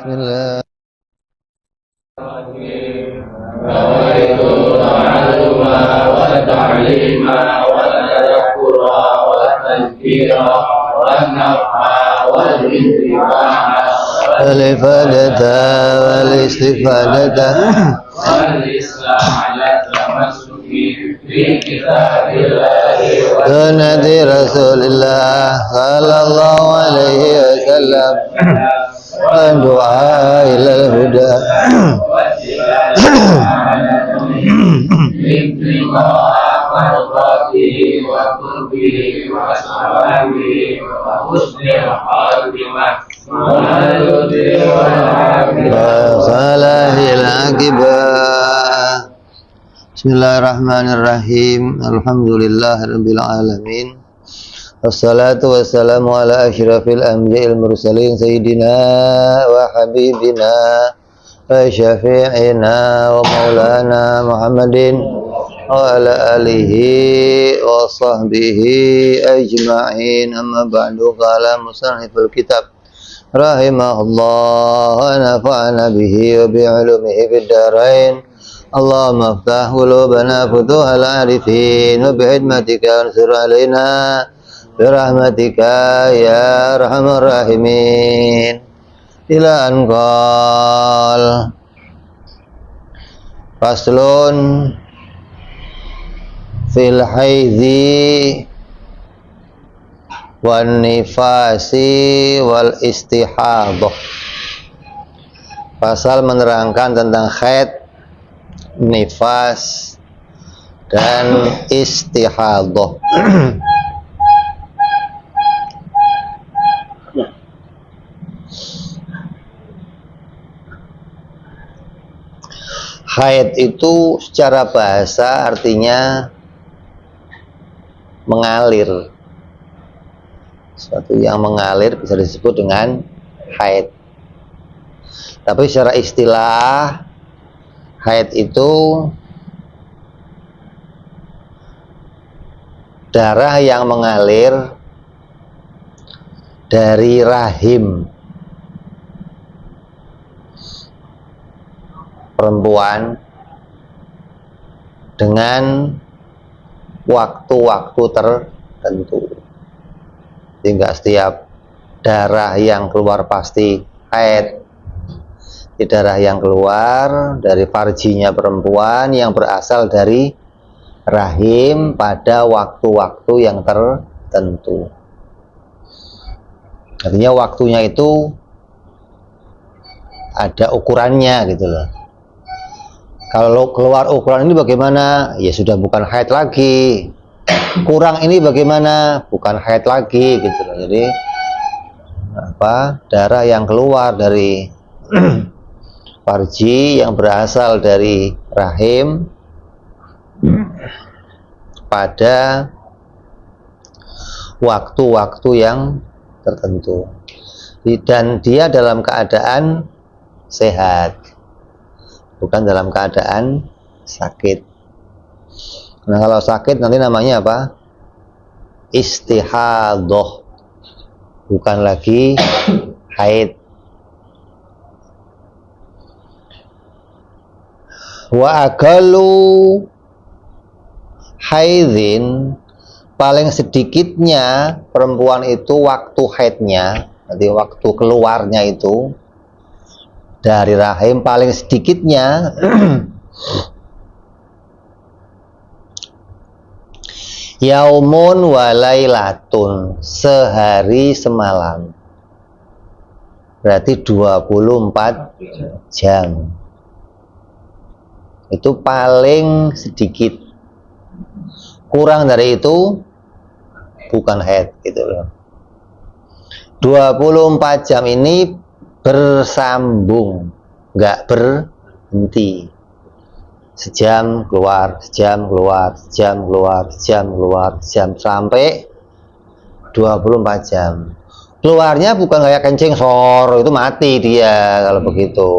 Bismillah. nawaitu ta'alluma wa ta'lima wa tadakkura wa tadhkira wa naf'a wal intifa'a Wal ifadata wal istifadata wal islam ala tamassuki bi kitabillahi wa sunnati Rasulillah sallallahu alaihi wasallam wa du'a ilal huda. Salahil akibah. Bismillahirrahmanirrahim. Alhamdulillahirabbil alamin. Wassalatu wassalamu ala asyrafil anbiya'il mursalin sayyidina wa habibina wa syafi'ina wa maulana Muhammadin wa ala alihi wa sahbihi ajma'in. Amma ba'du, qala musanniful kitab rahimahullah wa nafa'ana bihi wa bi'ulumihi fid dharain. Allahumma aftah qulubana futuhal arifin wa bihidmatika ansur alaina birahmatika ya arhamar rahimin. Ila anqal faslun fil haidhi wan nifasi wal istihadah. Pasal menerangkan tentang haid, nifas, dan istihadah. Haid itu secara bahasa artinya mengalir. Sesuatu yang mengalir bisa disebut dengan haid. Tapi secara istilah, haid itu darah yang mengalir dari rahim perempuan dengan waktu-waktu tertentu, sehingga setiap darah yang keluar pasti haid. Di darah yang keluar dari farjinya perempuan yang berasal dari rahim pada waktu-waktu yang tertentu. Artinya waktunya itu ada ukurannya gitu loh. Kalau keluar ukuran ini bagaimana? Ya sudah bukan haid lagi. Kurang ini bagaimana? Bukan haid lagi gitu loh. Jadi darah yang keluar dari farji yang berasal dari rahim pada waktu-waktu yang tertentu, dan dia dalam keadaan sehat, bukan dalam keadaan sakit. Nah, kalau sakit nanti namanya apa? Istihadah, bukan lagi haid. Wa aqallu haidin, paling sedikitnya perempuan itu waktu haidnya, nanti waktu keluarnya itu dari rahim, paling sedikitnya yaumun wa lailatun, sehari semalam, berarti 24 jam. Itu paling sedikit. Kurang dari itu bukan haid gitu loh. 24 jam ini bersambung, enggak berhenti. Sejam keluar, sejam keluar, sejam keluar, sejam keluar, sejam, sampai 24 jam. Keluarnya bukan kayak kencing sor, itu mati dia kalau begitu.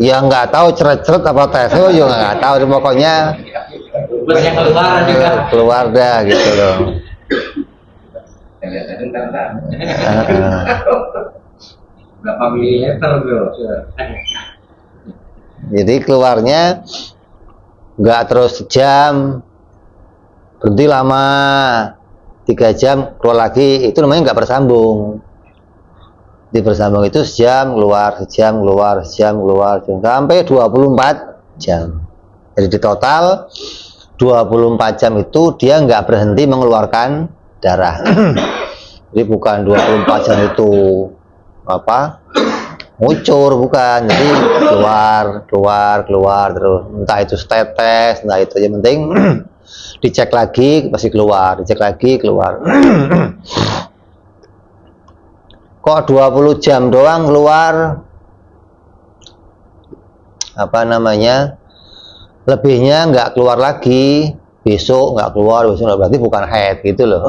Ya nggak tahu ceret-ceret apa tes, juga nggak tahu, pokoknya banyak keluar juga. Keluar dah gitu loh. Kelihatan ntar. Ah, Berapa mililiter bro? jadi keluarnya nggak terus sejam, berhenti lama, 3 jam keluar lagi, itu namanya nggak bersambung. Di bersambung itu sejam keluar, sejam keluar, sejam keluar, sampai 24 jam. Jadi di total 24 jam itu dia nggak berhenti mengeluarkan darah. Jadi bukan 24 jam itu apa ngucur, bukan. Jadi keluar terus, entah itu tetes, entah itu, yang penting dicek lagi pasti keluar, dicek lagi keluar. Kok 20 jam doang keluar, apa namanya, lebihnya nggak keluar lagi, besok nggak keluar, berarti bukan haid gitu loh.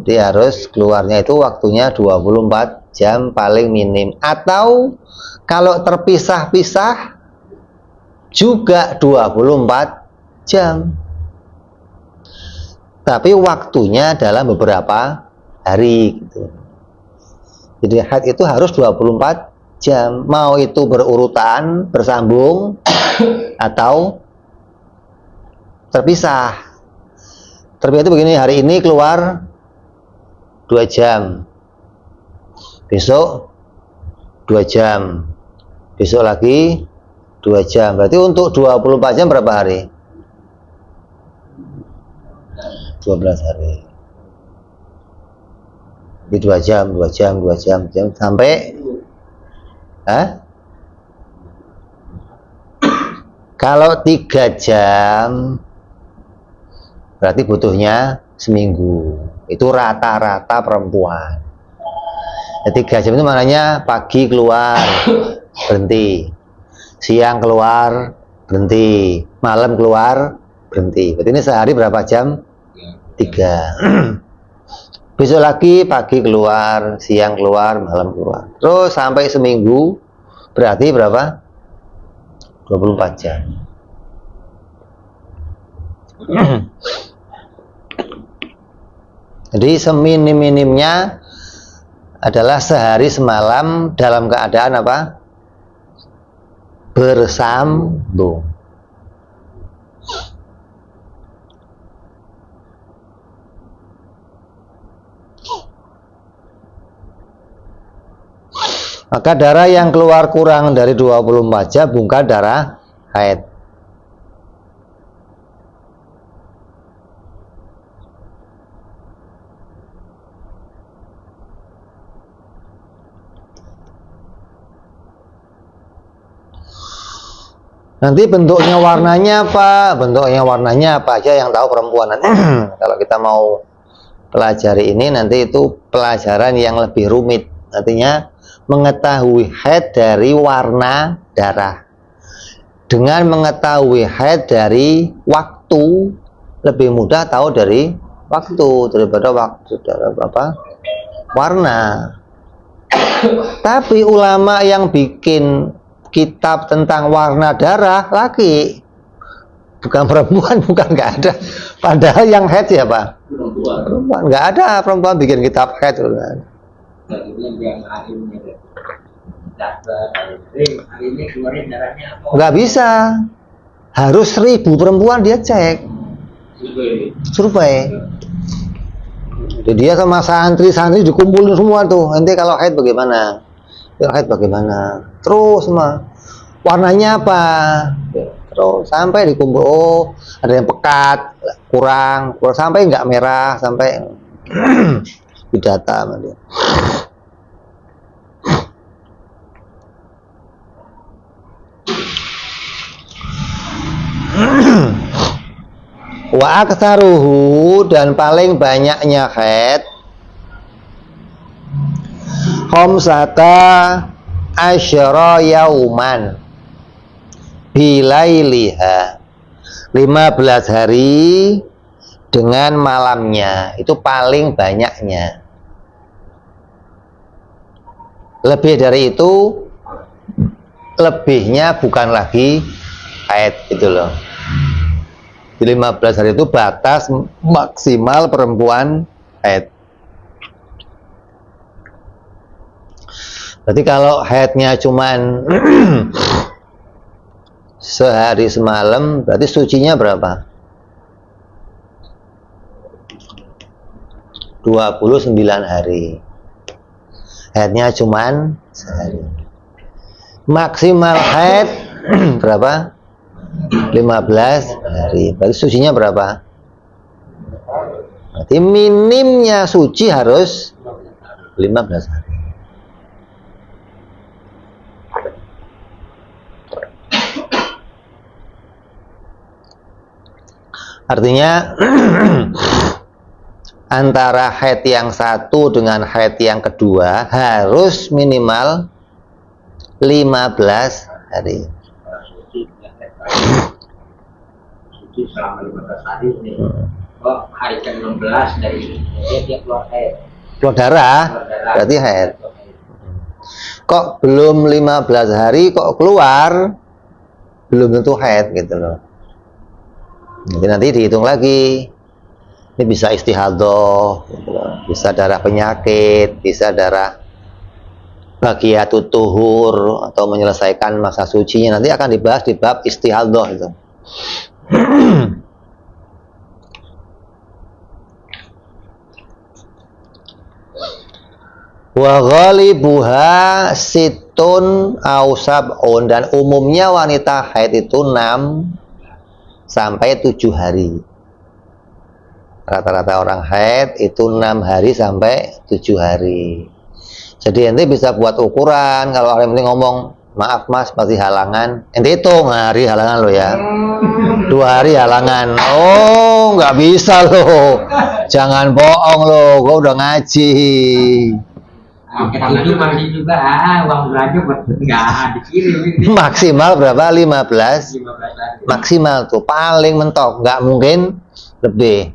Jadi harus keluarnya itu waktunya 24 jam paling minim, atau kalau terpisah-pisah juga 24 jam, tapi waktunya dalam beberapa hari gitu. Jadi haid itu harus 24 jam, mau itu berurutan, bersambung atau terpisah. Terpisah itu begini, hari ini keluar 2 jam, besok 2 jam, besok lagi 2 jam, berarti untuk 24 jam berapa hari? 12 hari. Jadi 2 jam, 2 jam, 2 jam, sampai kalau 3 jam berarti butuhnya seminggu. Itu rata-rata perempuan. Ya, 3 jam itu maknanya pagi keluar berhenti, siang keluar berhenti, malam keluar berhenti. Berarti ini sehari berapa jam? 3. Besok lagi pagi keluar, siang keluar, malam keluar, terus sampai seminggu, berarti berapa? 24 jam. Jadi seminim-minimnya adalah sehari semalam dalam keadaan apa? Bersambung. Maka darah yang keluar kurang dari 24 jam bukan darah haid. Nanti bentuknya warnanya apa? Bentuknya warnanya apa aja yang tahu perempuan. Kalau kita mau pelajari ini, nanti itu pelajaran yang lebih rumit. Artinya mengetahui haid dari warna darah. Dengan mengetahui haid dari waktu, lebih mudah tahu dari waktu daripada waktu dari apa? Warna. Tapi ulama yang bikin kitab tentang warna darah laki, bukan perempuan, bukan, nggak ada. Padahal yang haid siapa? Perempuan. Nggak ada perempuan bikin kitab haid. Nggak bisa, harus 1000 perempuan dia cek, survei. Jadi dia sama santri dikumpulin semua tuh, nanti kalau haid bagaimana, terus semua warnanya apa, terus sampai dikumpul. Oh, ada yang pekat, kurang sampai nggak merah, sampai didata sama dia. Wa aktsaruhu, dan paling banyaknya haid, khamsata asyara yauman bilailiha, 15 hari dengan malamnya, itu paling banyaknya. Lebih dari itu, lebihnya bukan lagi haid gitu loh. Di 15 hari itu batas maksimal perempuan haid. Berarti kalau haidnya cuman sehari semalam, berarti sucinya berapa? 29 hari. Haidnya cuman sehari. Maksimal haid berapa? 15 hari. Berarti sucinya berapa? Berarti minimnya suci harus 15 hari. Artinya antara haid yang satu dengan haid yang kedua harus minimal 15 hari. Suci selama 15 hari ini. Oh, hari ke-16 dari dia keluar haid. Keluar darah, berarti haid. Kok belum 15 hari kok keluar? Belum tentu haid gitu loh. Jadi nanti dihitung lagi. Ini bisa istihadah, gitu loh. Bisa darah penyakit, bisa darah bagiyatut tuhur atau menyelesaikan masa sucinya. Nanti akan dibahas di bab istihadah itu. Wa ghalibuha situn au sab'un, dan umumnya wanita haid itu 6 sampai 7 hari. Rata-rata orang haid itu 6 hari sampai 7 hari. Jadi ente bisa buat ukuran. Kalau orang ini ngomong, maaf mas masih halangan, ente hitung hari halangan lo ya. 2 hari halangan. Oh nggak bisa lo, jangan bohong lo, gua udah ngaji. Itu masih juga uang belanja buat nggak dikirim. Maksimal berapa? 15 15 hari. maksimal tuh, paling mentok, nggak mungkin lebih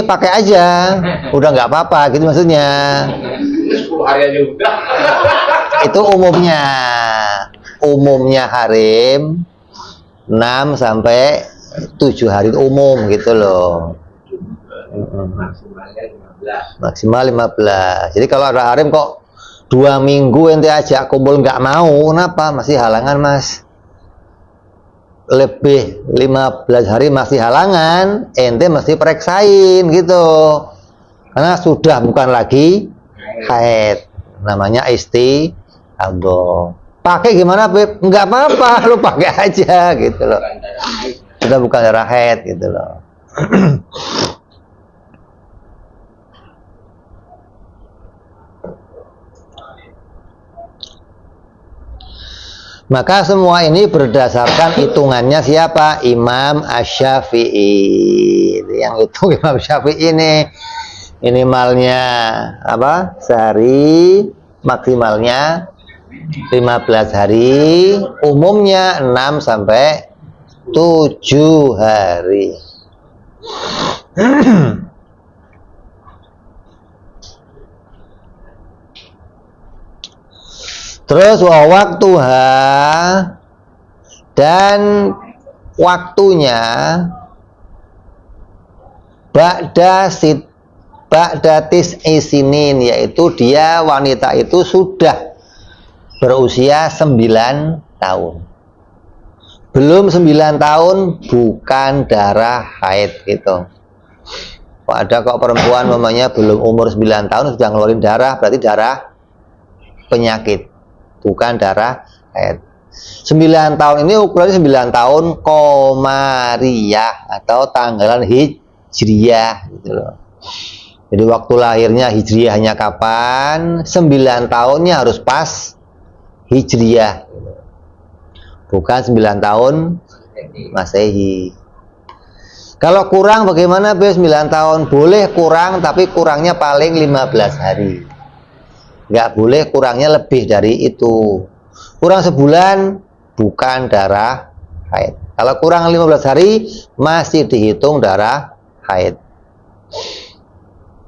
pakai aja, udah nggak apa-apa gitu maksudnya. 10 hari aja udah. Itu umumnya harim 6 sampai 7 hari itu umum gitu loh. Maksimalnya 15. Maksimal 15. Jadi kalau ada harim kok 2 minggu ente ajak kumpul nggak mau, kenapa? Masih halangan mas. Lebih 15 hari masih halangan, ente mesti periksain gitu. Karena sudah bukan lagi haid, namanya istihadah. Pakai gimana Beb? Nggak apa-apa, lu pakai aja gitu loh. Sudah bukan darah haid gitu loh. Maka semua ini berdasarkan hitungannya siapa? Imam Asy-Syafi'i. Yang hitung Imam Syafi'i ini minimalnya apa? Sehari, maksimalnya 15 hari, umumnya 6 sampai 7 hari. Terus waktuha, dan waktunya ba'datis isinin, yaitu dia wanita itu sudah berusia 9 tahun. Belum 9 tahun bukan darah haid gitu. Kok ada kok perempuan mamanya belum umur 9 tahun sudah ngeluarin darah, berarti darah penyakit, bukan darah haid. 9 tahun ini ukurannya 9 tahun Qamariyah atau tanggalan Hijriyah gitu loh. Jadi waktu lahirnya Hijriyahnya kapan? 9 tahunnya harus pas Hijriyah, bukan 9 tahun Masehi. Kalau kurang bagaimana? 9 tahun boleh kurang, tapi kurangnya paling 15 hari. Nggak boleh kurangnya lebih dari itu. Kurang sebulan bukan darah haid. Kalau kurang 15 hari masih dihitung darah haid.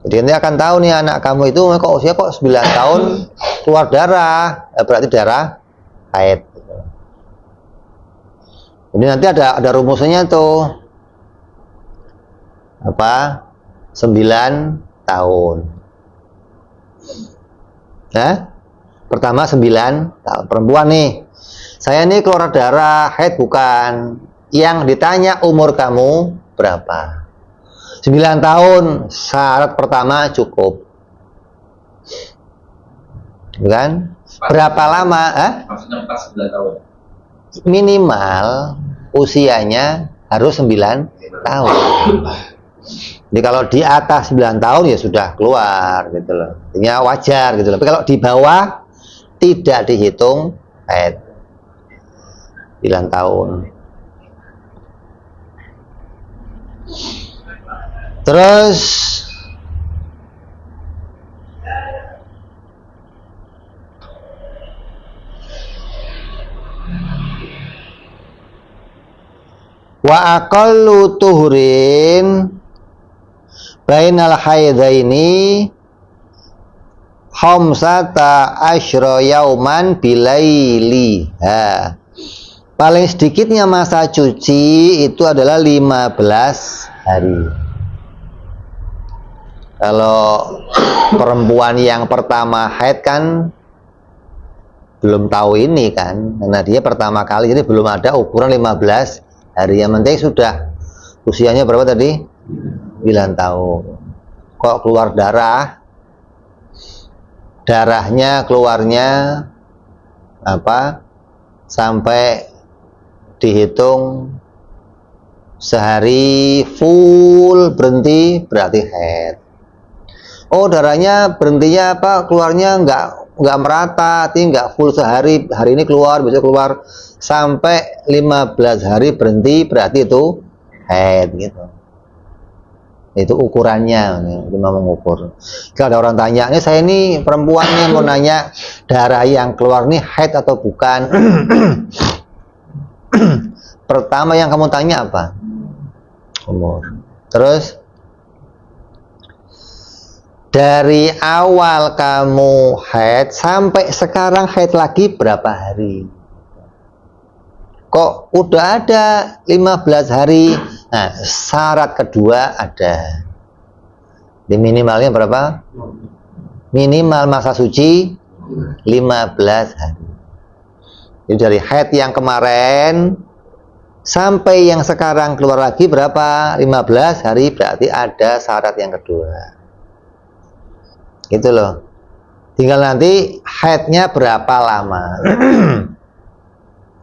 Jadi nanti akan tahu nih anak kamu itu kok usia kok 9 tahun keluar darah, berarti darah haid. Jadi nanti ada rumusnya tuh. Apa? 9 tahun. Nah, pertama 9 tahun. Perempuan nih, saya ini keluar darah, haid bukan. Yang ditanya umur kamu berapa? 9 tahun, syarat pertama cukup. Kan? Berapa lama? Maksudnya pas 9 tahun. Minimal usianya harus 9 tahun. Jadi kalau di atas 9 tahun ya sudah keluar gitu loh. Ini wajar gitu loh. Tapi kalau di bawah tidak dihitung haid. 9 tahun. Terus wa aqallu tuhrin bainal haidzaini khamsata asyra yauman bilailiha. Paling sedikitnya masa cuci itu adalah 15 hari. Kalau perempuan yang pertama haid kan belum tahu ini kan, karena dia pertama kali, jadi belum ada ukuran 15 hari. Yang penting sudah usianya berapa tadi? 9 tahun. Kok keluar darah? Darahnya keluarnya apa? Sampai dihitung sehari full berhenti berarti haid. Oh, darahnya berhentinya apa? Keluarnya nggak merata, artinya nggak full sehari. Hari ini keluar, besok keluar, sampai 15 hari berhenti berarti itu haid gitu. Itu ukurannya, cuma mengukur. Kalau ada orang tanya, ini saya ini perempuannya mau nanya darah yang keluar ini haid atau bukan? Pertama yang kamu tanya apa? Umur. Terus dari awal kamu haid sampai sekarang haid lagi berapa hari? Kok udah ada 15 hari? Nah, syarat kedua ada. Di minimalnya berapa? Minimal masa suci 15 hari. Jadi dari haid yang kemarin sampai yang sekarang keluar lagi berapa? 15 hari, berarti ada syarat yang kedua. Gitu loh. Tinggal nanti haidnya berapa lama.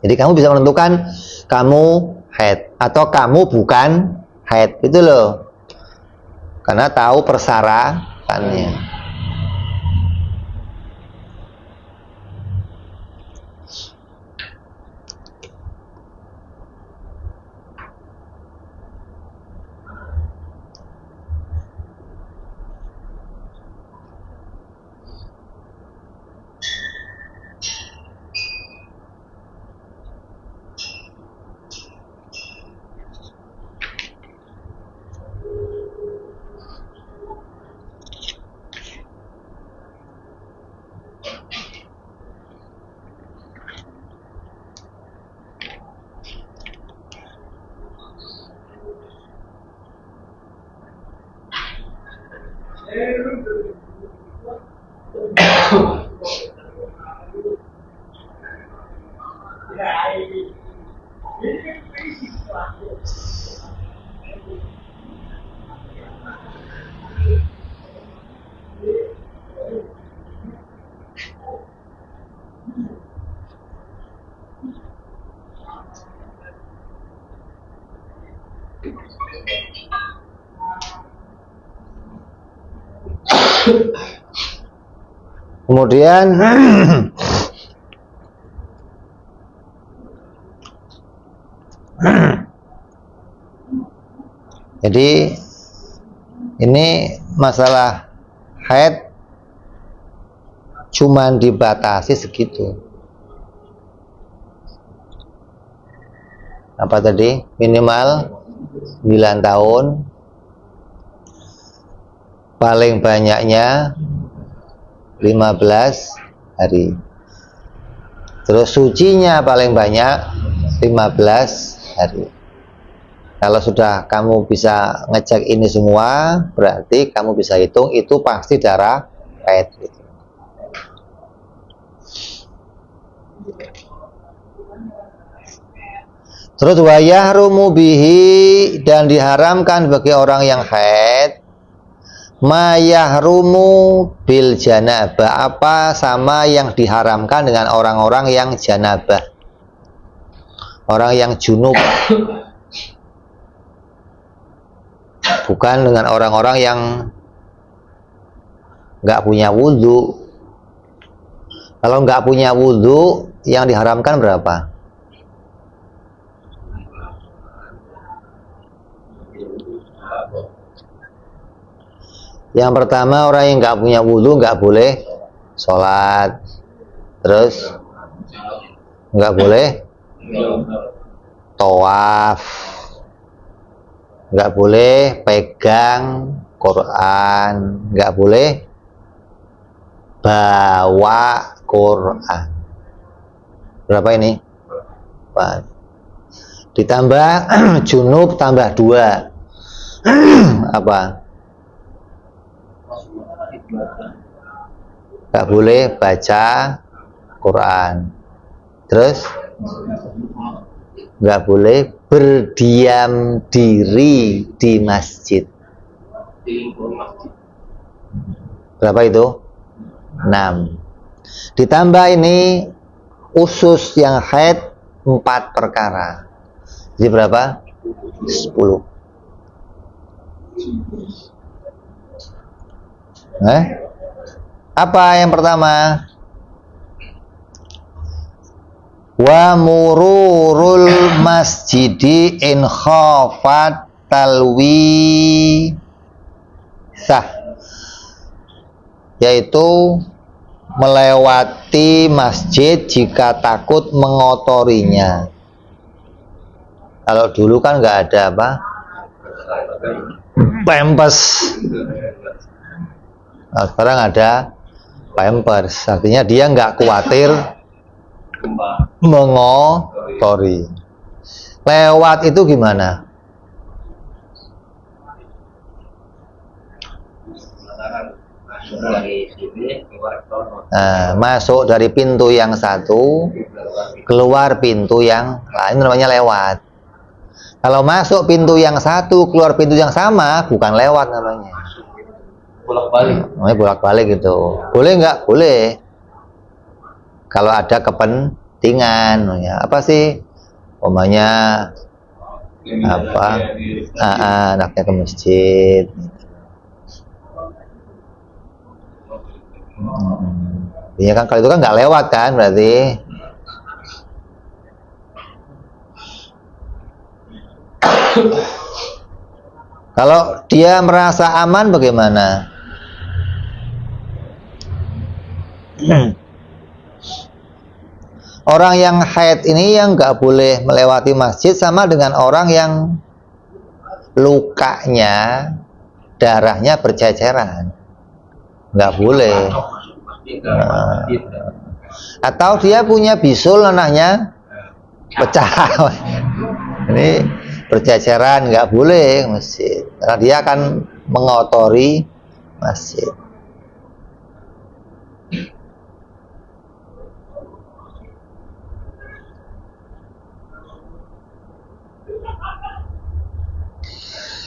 Jadi kamu bisa menentukan kamu haid atau kamu bukan haid, gitu loh. Karena tahu persyaratannya. Kemudian jadi ini masalah haid cuman dibatasi segitu. Apa tadi? Minimal 9 tahun, paling banyaknya 15 hari. Terus sucinya paling banyak 15 hari. Kalau sudah kamu bisa ngecek ini semua, berarti kamu bisa hitung itu pasti darah haid. Terus wa yahrumu bihi, dan diharamkan bagi orang yang haid ma yahrumu bil janabah, apa sama yang diharamkan dengan orang-orang yang janabah, orang yang junub, bukan dengan orang-orang yang nggak punya wudhu. Kalau nggak punya wudhu, yang diharamkan berapa? Yang pertama, orang yang nggak punya wudhu nggak boleh sholat, terus nggak boleh tawaf, nggak boleh pegang Quran, nggak boleh bawa Quran. Berapa ini? 4. Ditambah junub tambah 2. Apa? Nggak boleh baca Quran. Terus nggak boleh berdiam diri di masjid. Berapa itu? 6. Ditambah ini usus yang haid 4 perkara. Jadi berapa? 10. Apa yang pertama? Wa mururul masjidi in khafat talwi sah, yaitu melewati masjid jika takut mengotorinya. Kalau dulu kan nggak ada apa? Pampers. Nah, sekarang ada pampers, artinya dia nggak khawatir mengotori. Lewat itu gimana? Nah, masuk dari pintu yang satu, keluar pintu yang lain, namanya lewat. Kalau masuk pintu yang satu, keluar pintu yang sama, bukan lewat namanya. Bolak-balik. Namanya bolak-balik gitu. Boleh nggak? Boleh. Kalau ada kepentingan, ya apa sih? Umpamanya apa? Anaknya ke masjid. Ya kan, kalau itu kan nggak lewat kan, berarti. Kalau dia merasa aman bagaimana? Orang yang haid ini yang nggak boleh melewati masjid sama dengan orang yang lukanya darahnya berceceran, nggak boleh. Nah, atau dia punya bisul, anaknya pecah, ini berceceran, nggak boleh masjid, karena dia akan mengotori masjid.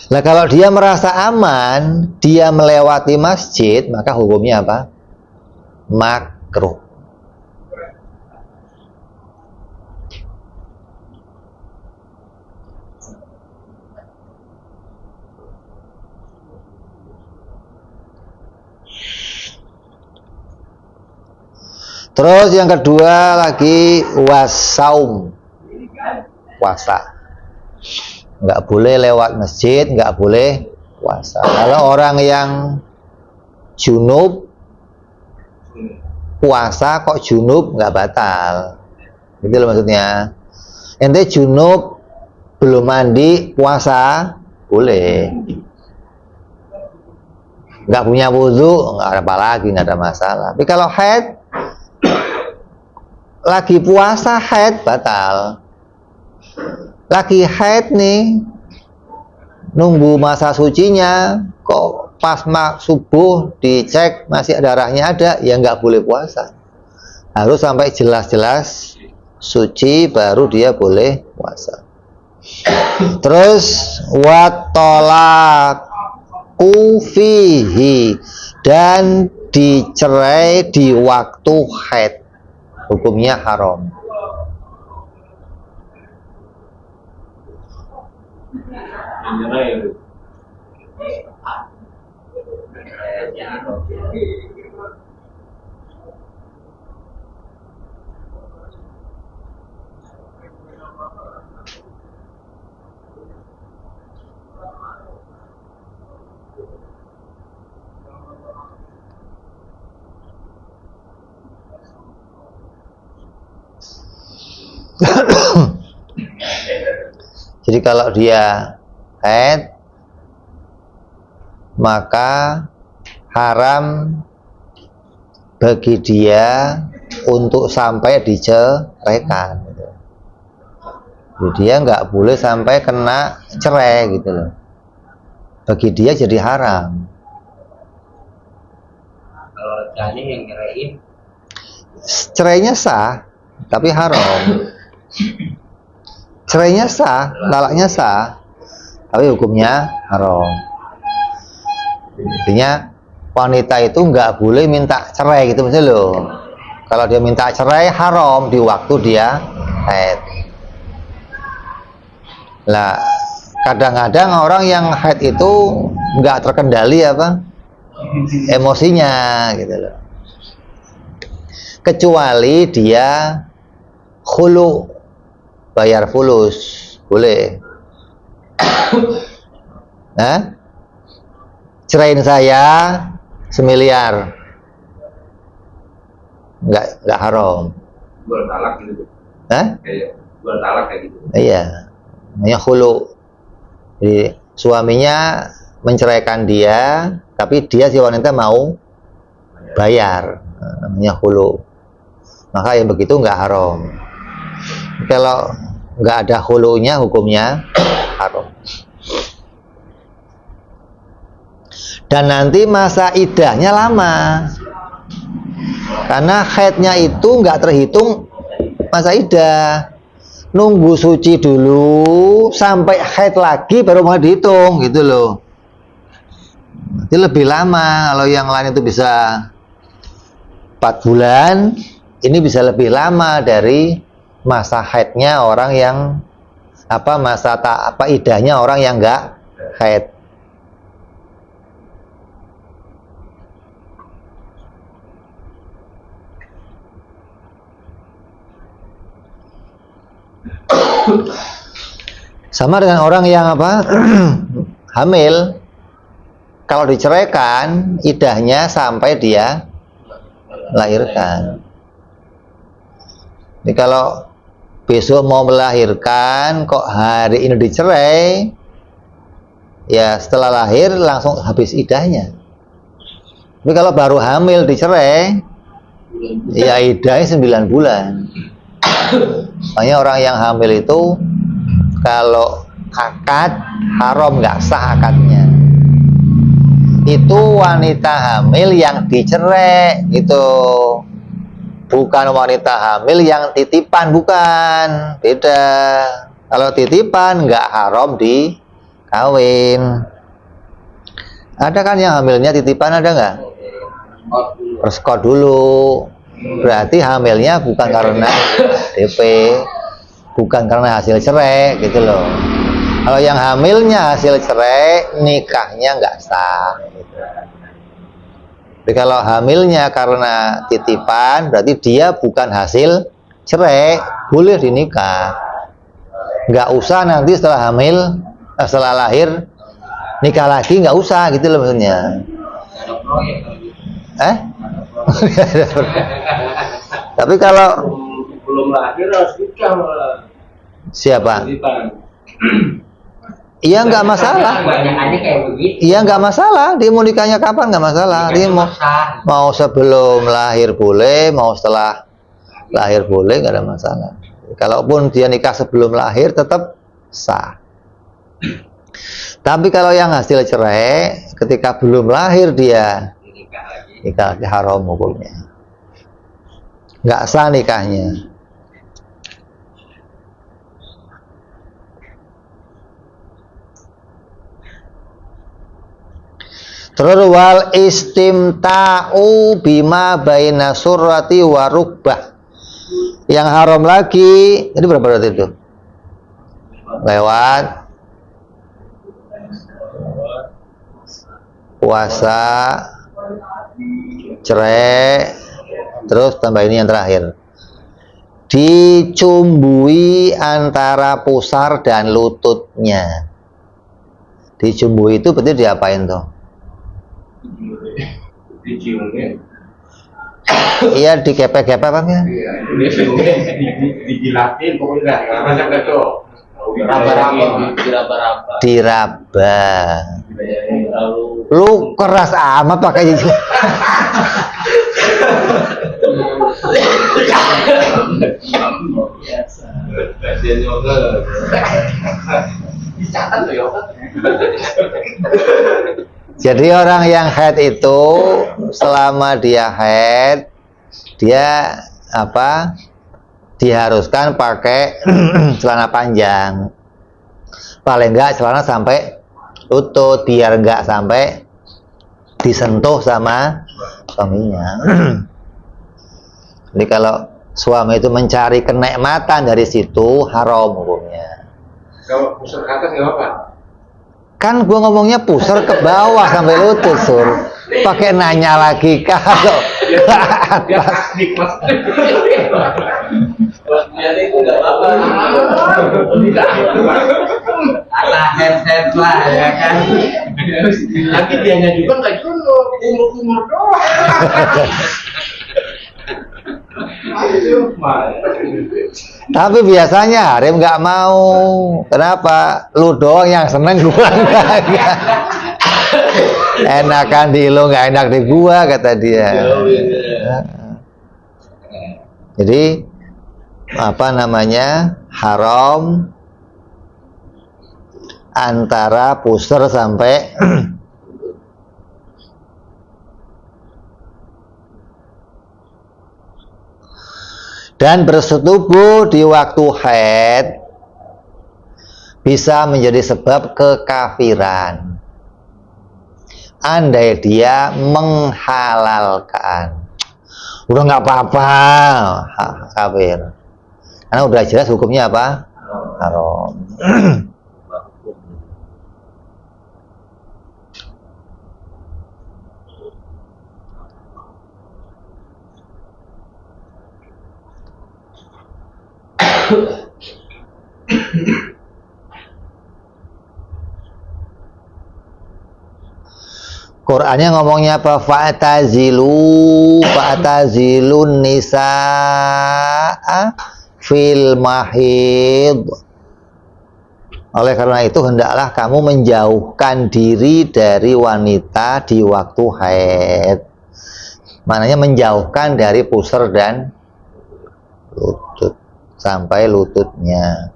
Nah, kalau dia merasa aman, dia melewati masjid, maka hukumnya apa? Makruh. Terus yang kedua lagi wasaum, puasa. Nggak boleh lewat masjid, nggak boleh puasa. Kalau orang yang junub puasa kok junub nggak batal, gitu loh maksudnya. Ente junub belum mandi puasa boleh, nggak punya wudhu nggak ada apa lagi, nggak ada masalah. Tapi kalau haid lagi puasa, haid batal. Lagi haid nih, nunggu masa sucinya, kok pas subuh dicek masih darahnya ada, ya nggak boleh puasa. Harus sampai jelas-jelas suci baru dia boleh puasa. Terus watolaku fihi, dan dicerai di waktu haid, hukumnya haram. Jadi kalau dia haid, maka haram bagi dia untuk sampai diceraikan. Jadi dia nggak boleh sampai kena cerai gitu loh. Bagi dia jadi haram. Kalau regane yang nyerahin, Cerainya sah, tapi haram. Cerainya sah, talaknya sah, tapi hukumnya haram. Intinya wanita itu nggak boleh minta cerai gitu misalnya loh. Kalau dia minta cerai haram di waktu dia haid. Lah kadang-kadang orang yang haid itu nggak terkendali apa emosinya gitu loh. Kecuali dia khulu, bayar fulus, boleh. Nah, ceraiin saya 1 miliar, nggak haram. jual talak gitu. Hah? Kayak jual talak kayak gitu. Iya, namanya khulu. Jadi suaminya menceraikan dia, tapi dia si wanita mau bayar, namanya khulu. Maka yang begitu nggak haram. Kalau nggak ada khulunya, hukumnya haram. Dan nanti masa iddahnya lama, karena haidnya itu nggak terhitung masa iddah. Nunggu suci dulu sampai haid lagi baru mau dihitung gitu loh. Jadi lebih lama. Kalau yang lain itu bisa 4 bulan, ini bisa lebih lama dari masa haidnya orang yang iddahnya orang yang nggak haid. Sama dengan orang yang hamil, kalau diceraikan iddahnya sampai dia melahirkan. Jadi kalau besok mau melahirkan kok hari ini dicerai, ya setelah lahir langsung habis iddahnya. Tapi kalau baru hamil dicerai, ya iddahnya 9 bulan. Makanya orang yang hamil itu kalau akad haram, nggak sah akadnya. Itu wanita hamil yang dicerai gitu, bukan wanita hamil yang titipan, bukan, beda. Kalau titipan nggak haram dikawin. Ada kan yang hamilnya titipan, ada nggak? Perskot dulu. Berarti hamilnya bukan karena DP, bukan karena hasil cerai gitu loh. Kalau yang hamilnya hasil cerai, nikahnya nggak sah gitu. Jadi kalau hamilnya karena titipan, berarti dia bukan hasil cerai, boleh dinikah. Nggak usah nanti setelah hamil, setelah lahir nikah lagi, nggak usah gitu loh maksudnya. Tapi kalau belum lahir harus nikah malah. Siapa? Iya nggak masalah. Kebanyakannya kayak begitu. Iya nggak masalah. Dia mau nikahnya kapan nggak masalah. Dia mau sebelum lahir boleh, mau setelah lahir boleh, nggak ada masalah. Kalaupun dia nikah sebelum lahir tetap sah. Tapi kalau yang hasil cerai, ketika belum lahir dia Nikah lagi. nikah lagi, haram hukumnya, nggak sah nikahnya. Terus wal istimta'u bima baina surrati wa rukbah. Yang haram lagi, ini berapa berarti itu? Lewat puasa, cerai, terus tambah ini yang terakhir. Dicumbui antara pusar dan lututnya. Dicumbui itu berarti diapain tuh? Diciumnya. Iya, dikepek-kepek apa ya? Iya, dijilatin pokoknya nggak macam itu. Diraba-raba. Diraba. Lalu Lu keras amat pakai itu. biasa. Kasihan juga. Dicatat tuh ya. Jadi orang yang haid itu selama dia haid, dia apa? Diharuskan pakai celana panjang. Paling enggak celana sampai lutut, biar enggak sampai disentuh sama suaminya. Jadi kalau suami itu mencari kenikmatan dari situ, haram hukumnya. Kalau pusat ke atas nggak apa-apa. Kan gua ngomongnya pusar ke bawah sampai lutut, Sur. Pakai nanya lagi kalau Biar asik mas. Jadi itu nggak apa-apa. Tidak. Alah head lah ya kan. Nanti dianya juga nggak jono, umur doang. tapi biasanya Harim nggak mau. Kenapa? Lu doang yang seneng, gua enggak. Enakan di lu, nggak enak di gua, kata dia. Jadi apa namanya, haram antara pusar sampai dan bersetubuh di waktu haid bisa menjadi sebab kekafiran andai dia menghalalkan. Udah nggak apa-apa, kafir, karena udah jelas hukumnya apa, haram. Qurannya ngomongnya apa? Fa'tazilun nisaa fil mahid. Oleh karena itu hendaklah kamu menjauhkan diri dari wanita di waktu haid. Maknanya menjauhkan dari pusar dan lutut sampai lututnya.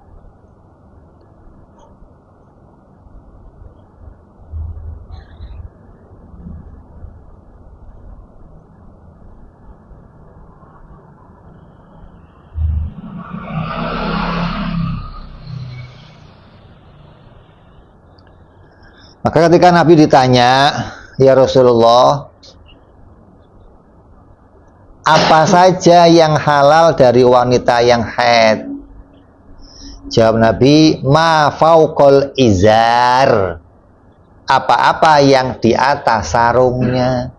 Maka ketika Nabi ditanya, ya Rasulullah, apa saja yang halal dari wanita yang haid? Jawab Nabi, ma fauqal izar, apa-apa yang di atas sarungnya.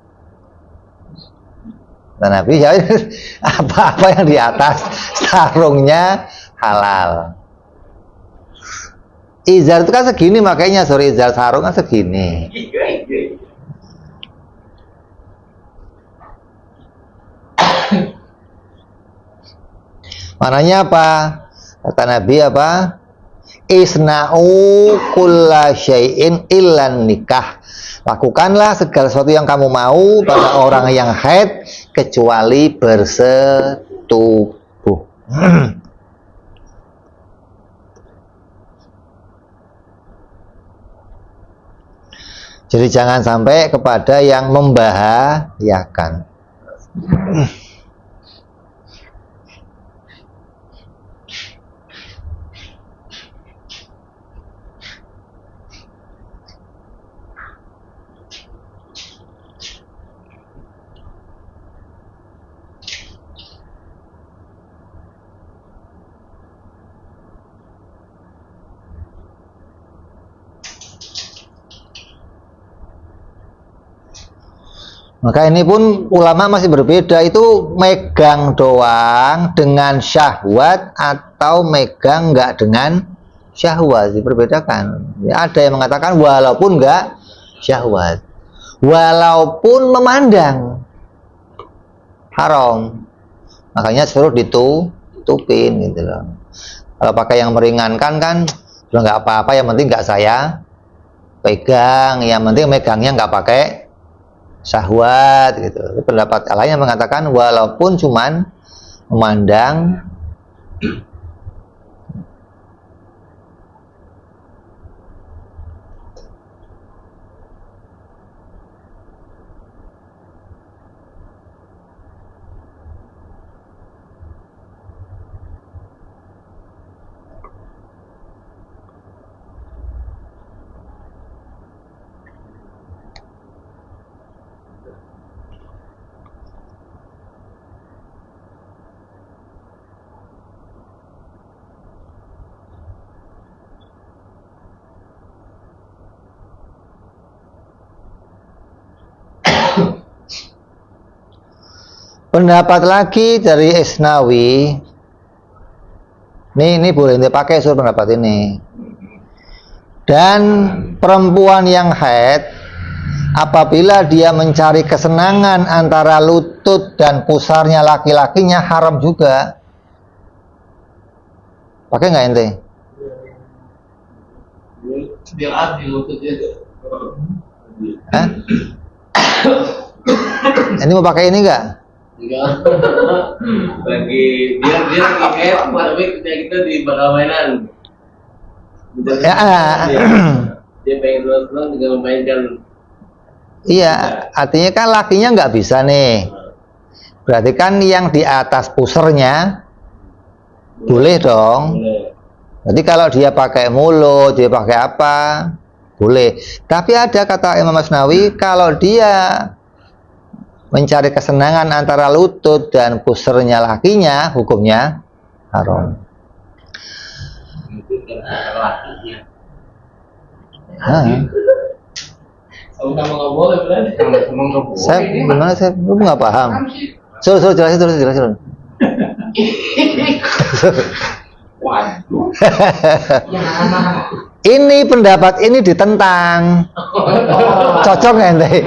Dan Nabi jawab, apa-apa yang di atas sarungnya halal. Izar itu kan segini, makanya sorry, izar sarung kan segini. Mananya apa? Kata Nabi apa? Isna'u kulla syai'in illan nikah. Lakukanlah segala sesuatu yang kamu mau pada orang yang haid kecuali bersetubuh. Jadi jangan sampai kepada yang membahayakan. Maka ini pun ulama masih berbeda, itu megang doang dengan syahwat atau megang nggak dengan syahwat, diperbedakan. Ya, ada yang mengatakan walaupun nggak syahwat, walaupun memandang haram, makanya suruh ditutupin gitu loh. Kalau pakai yang meringankan kan nggak apa-apa, yang penting nggak saya pegang, yang penting megangnya nggak pakai syahwat gitu. Pendapat lain yang mengatakan walaupun cuman memandang. Pendapat lagi dari Isnawi, ini boleh dipakai sur pendapat ini. Dan perempuan yang haid, apabila dia mencari kesenangan antara lutut dan pusarnya laki-lakinya, haram juga. Pakai nggak ente? Biar di lututnya. Hah? Ini mau pakai ini nggak? Enggak. Lagi dia lagi kayak tapi kita di bakal mainan. Ya. Dia pengen nonton juga memainkan. Iya, artinya kan lakinya nggak bisa nih. Berarti kan yang di atas pusernya boleh dong. Jadi kalau dia pakai mulut, dia pakai apa, boleh. Tapi ada kata Imam Asnawi, kalau dia mencari kesenangan antara lutut dan pusernya lakinya, hukumnya haram. Sama-sama nggak boleh berarti. Sama-sama nggak boleh. Saya gimana? Saya belum nggak paham. Suruh jelasin. Waduh. Ini pendapat ini ditentang. Cocok nggak ente?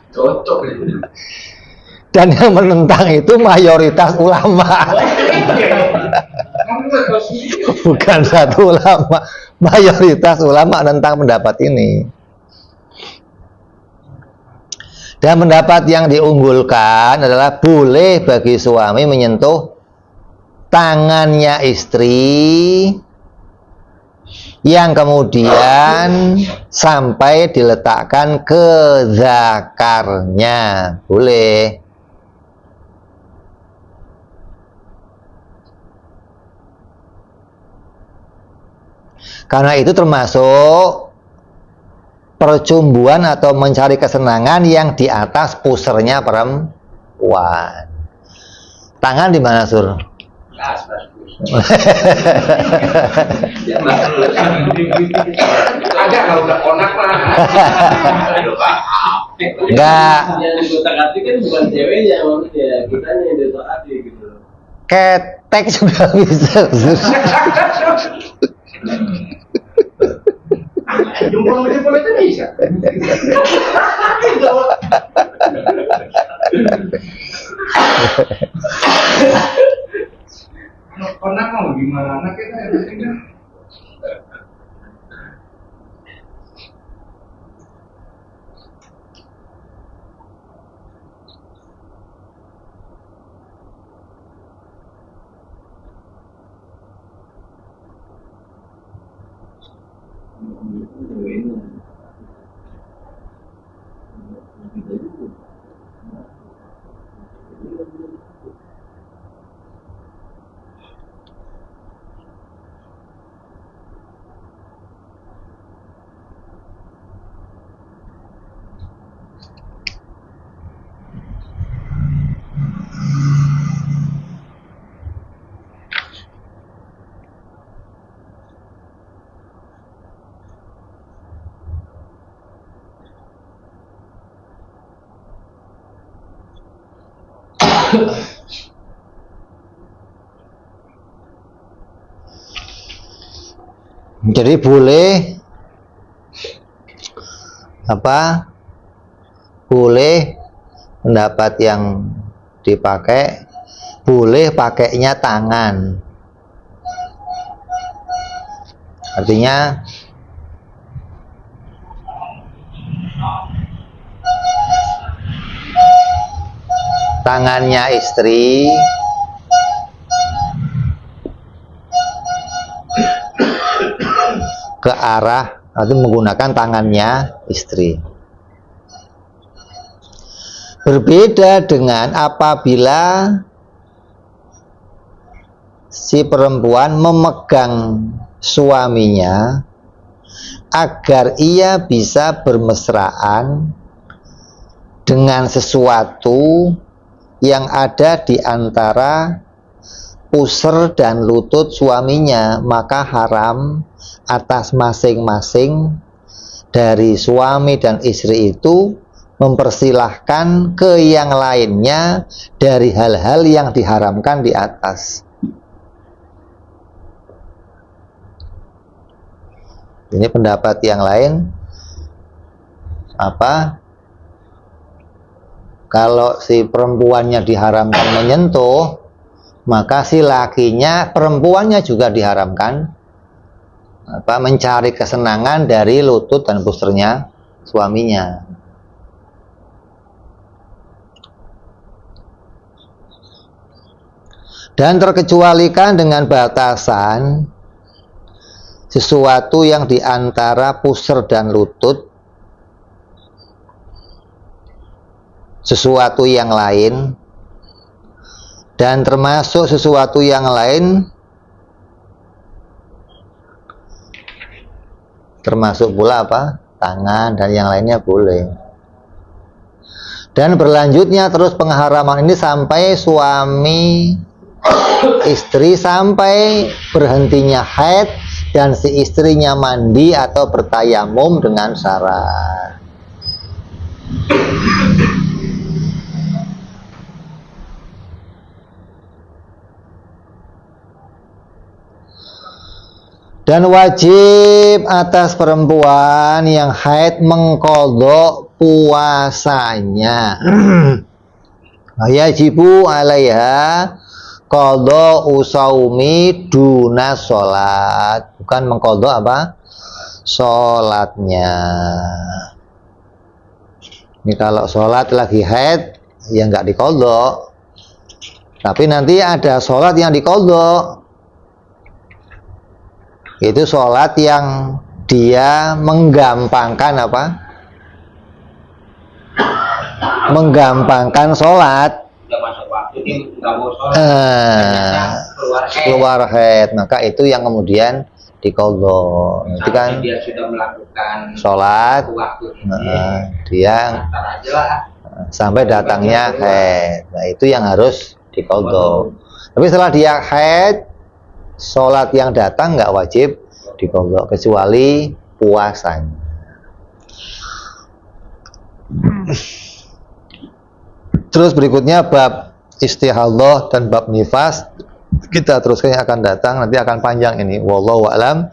Cocok. Dan yang menentang itu mayoritas ulama. Bukan satu ulama, mayoritas ulama tentang pendapat ini. Dan pendapat yang diunggulkan adalah boleh bagi suami menyentuh tangannya istri yang kemudian sampai diletakkan ke zakarnya, boleh. Karena itu termasuk percumbuan atau mencari kesenangan yang di atas pusernya perempuan. Tangan di mana, Sur? Agak kalau udah konak lah. Enggak. Yang dikotak-atik kan bukan ceweknya, maksudnya kitanya yang dikotak-atik gitu. Ketek juga bisa, Sur. Jempol itu bisa. gimana kita yang ini? Jadi boleh apa? Boleh pendapat yang dipakai, boleh pakainya tangan. Artinya tangannya istri ke arah atau menggunakan tangannya istri. Berbeda dengan apabila si perempuan memegang suaminya agar ia bisa bermesraan dengan sesuatu yang ada di antara pusar dan lutut suaminya, maka haram atas masing-masing dari suami dan istri itu mempersilahkan ke yang lainnya dari hal-hal yang diharamkan di atas. Ini pendapat yang lain apa? Kalau si perempuannya diharamkan menyentuh, maka si lakinya, perempuannya juga diharamkan apa? Mencari kesenangan dari lutut dan pusternya suaminya. Dan terkecualikan dengan batasan sesuatu yang diantara pusar dan lutut, sesuatu yang lain, dan termasuk sesuatu yang lain termasuk pula apa? Tangan dan yang lainnya boleh. Dan berlanjutnya terus pengharaman ini sampai suami istri, sampai berhentinya haid dan si istrinya mandi atau bertayamum dengan syarat. Dan wajib atas perempuan yang haid mengqadha puasanya. Yajibu alaiha qadha usaumi duna sholat. Bukan mengqadha apa? Sholatnya. Ini kalau sholat lagi haid ya nggak diqadha. Tapi nanti ada sholat yang diqadha. Itu sholat yang dia menggampangkan apa? Menggampangkan sholat. Udah masuk waktu ini nggak mau sholat. Keluar haid, maka itu yang kemudian diqadha. Itu kan dia sudah melakukan sholat, waktu ini. Dia Aja lah. sampai datangnya haid. Nah, itu yang harus diqadha. Tapi setelah dia haid, sholat yang datang nggak wajib diqadha kecuali puasanya. Terus berikutnya bab istihadhah dan bab nifas. Kita teruskan yang akan datang, nanti akan panjang ini. Wallahu a'lam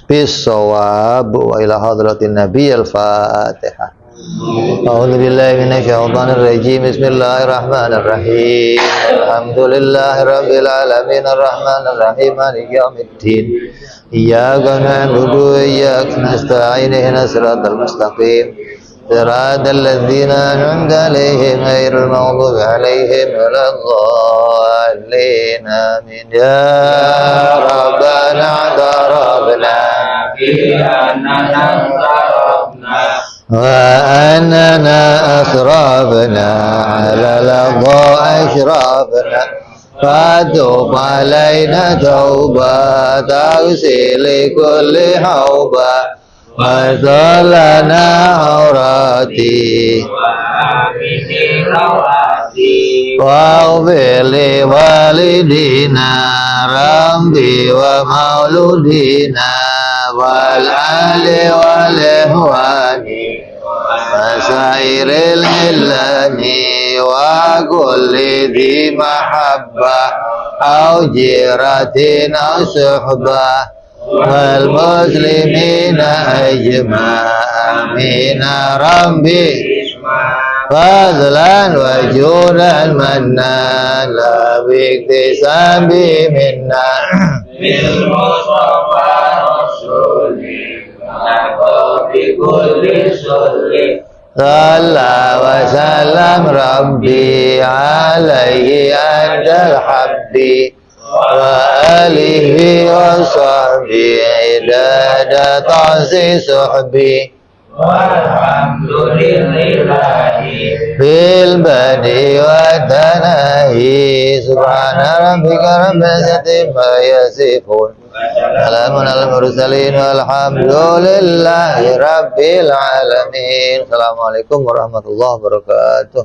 bishawab wa ila hadratin nabi al-Fatihah. أعوذ بالله من الشيطان الرجيم بسم الله الرحمن الرحيم الحمد لله رب العالمين الرحمن الرحيم مالك يوم الدين إياك نعبد وإياك نستعين اهدنا الصراط المستقيم صراط الذين أنعمت عليهم غير المغضوب عليهم ولا الضالين آمين يا ربنا اعترفنا بأننا ضربنا وأننا أسرفنا على لظى أشرفنا فتوب علينا توبة تغسل كل حوبة واغفر لنا عوراتي وآمن رواتي واغفر لوالدينا ربي ومولودينا والآل والإخوان وسائر الهلان وكل ذي محبة أو جيرة أو صحبة والمسلمين أجمع آمين ربي فضلا وجودا منا لا باكتساب منا بالمصطفى رسولي بكل سر صلى وسلم ربي عليه عند الحب وآله وصحبه عداد تعزي صحبي والحمد لله بالبدء والتناهي سبحان ربك رب العزة عما يصفون سلام على المرسلين والحمد لله رب العالمين. Assalamualaikum warahmatullahi wabarakatuh.